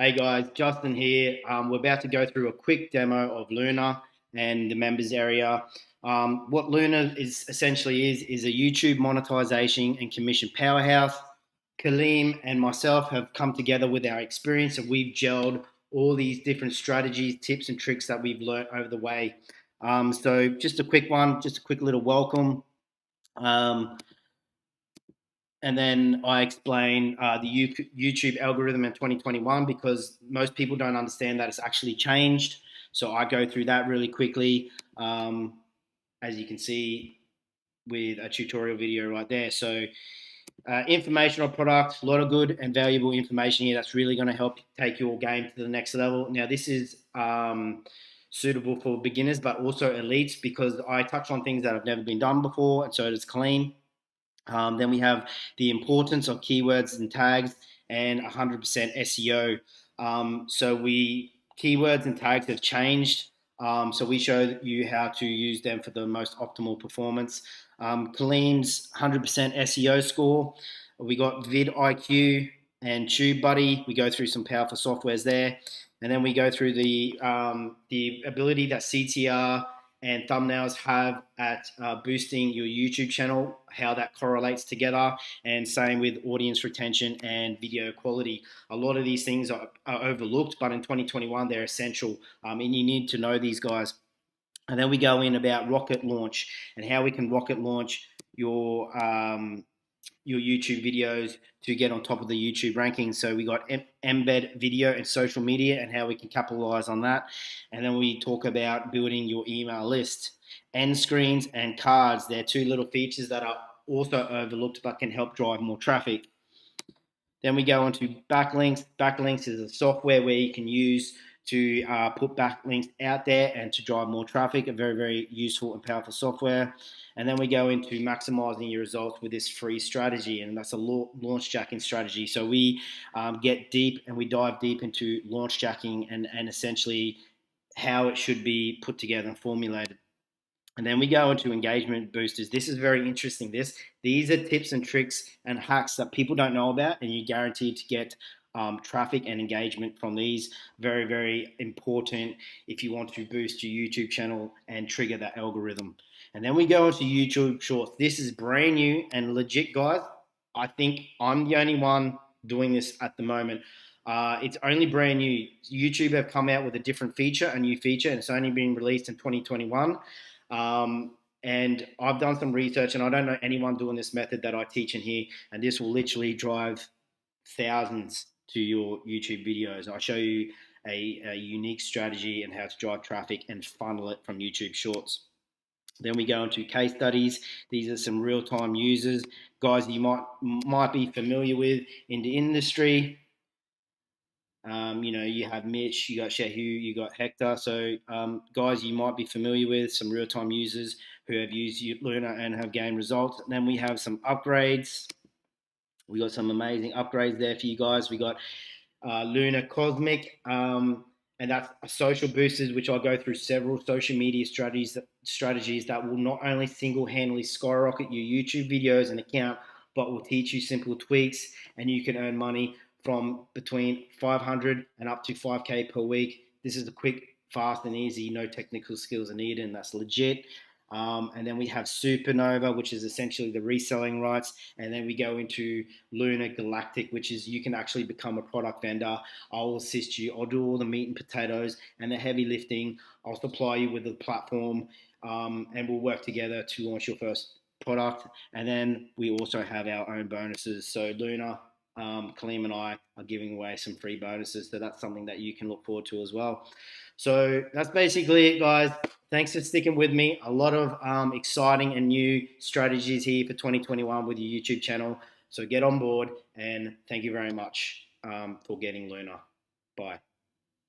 Hey guys, Justin here. We're about to go through a quick demo of Luna and the members area. What Luna is essentially is a YouTube monetization and commission powerhouse. Kaleem and myself have come together with our experience and we've gelled all these different strategies, tips, and tricks that we've learned over the way. So just a quick one, just a quick little welcome. Um, and then I explain the YouTube algorithm in 2021 because most people don't understand that it's actually changed. So I go through that really quickly, as you can see with a tutorial video right there. So information on product, a lot of good and valuable information here that's really going to help take your game to the next level. Now this is suitable for beginners but also elites because I touch on things that have never been done before, and so does Clean. Then we have the importance of keywords and tags and 100% SEO. So we keywords and tags have changed. So we show you how to use them for the most optimal performance. Kaleem's 100% SEO score. We got vidIQ and TubeBuddy. We go through some powerful softwares there, and then we go through the ability that CTR and thumbnails have at boosting your YouTube channel, how that correlates together, and same with audience retention and video quality. A lot of these things are overlooked, but in 2021 they're essential, and you need to know these guys. And then we go in about rocket launch and how we can rocket launch your YouTube videos to get on top of the YouTube rankings. So we got embed video and social media and how we can capitalize on that. And then we talk about building your email list. End screens and cards, they're two little features that are also overlooked but can help drive more traffic. Then we go on to backlinks. Backlinks is a software where you can use to put backlinks out there and to drive more traffic. A very, very useful and powerful software. And then we go into maximizing your results with this free strategy, and that's a launch jacking strategy. So we get deep and we dive deep into launch jacking and essentially how it should be put together and formulated. And then we go into engagement boosters. This is very interesting. These are tips and tricks and hacks that people don't know about, and you're guaranteed to get traffic and engagement from these. Very, very important if you want to boost your YouTube channel and trigger that algorithm. And then we go into YouTube Shorts. This is brand new and legit, guys. I think I'm the only one doing this at the moment. It's only brand new. YouTube have come out with a different feature, a new feature, and it's only been released in 2021. And I've done some research, and I don't know anyone doing this method that I teach in here, and this will literally drive thousands to your YouTube videos. I show you a unique strategy and how to drive traffic and funnel it from YouTube Shorts. Then we go into case studies. These are some real-time users, guys you might be familiar with in the industry. You have Mitch, you got Shehu, you got Hector. So guys you might be familiar with, some real-time users who have used Luna and have gained results. And then we have some upgrades. We got some amazing upgrades there for you guys. We got Luna Cosmic, and that's a social boosters, which I'll go through several social media strategies that will not only single-handedly skyrocket your YouTube videos and account, but will teach you simple tweaks, and you can earn money from between 500 and up to 5K per week. This is a quick, fast, and easy. No technical skills are needed, and that's legit. And then we have Supernova, which is essentially the reselling rights. And then we go into Luna Galactic, which is you can actually become a product vendor. I'll assist you. I'll do all the meat and potatoes and the heavy lifting. I'll supply you with the platform, and we'll work together to launch your first product. And then we also have our own bonuses. So Luna, Kaleem and I are giving away some free bonuses. So that's something that you can look forward to as well. So that's basically it, guys. Thanks for sticking with me. A lot of exciting and new strategies here for 2021 with your YouTube channel. So get on board, and thank you very much for getting Luna. Bye.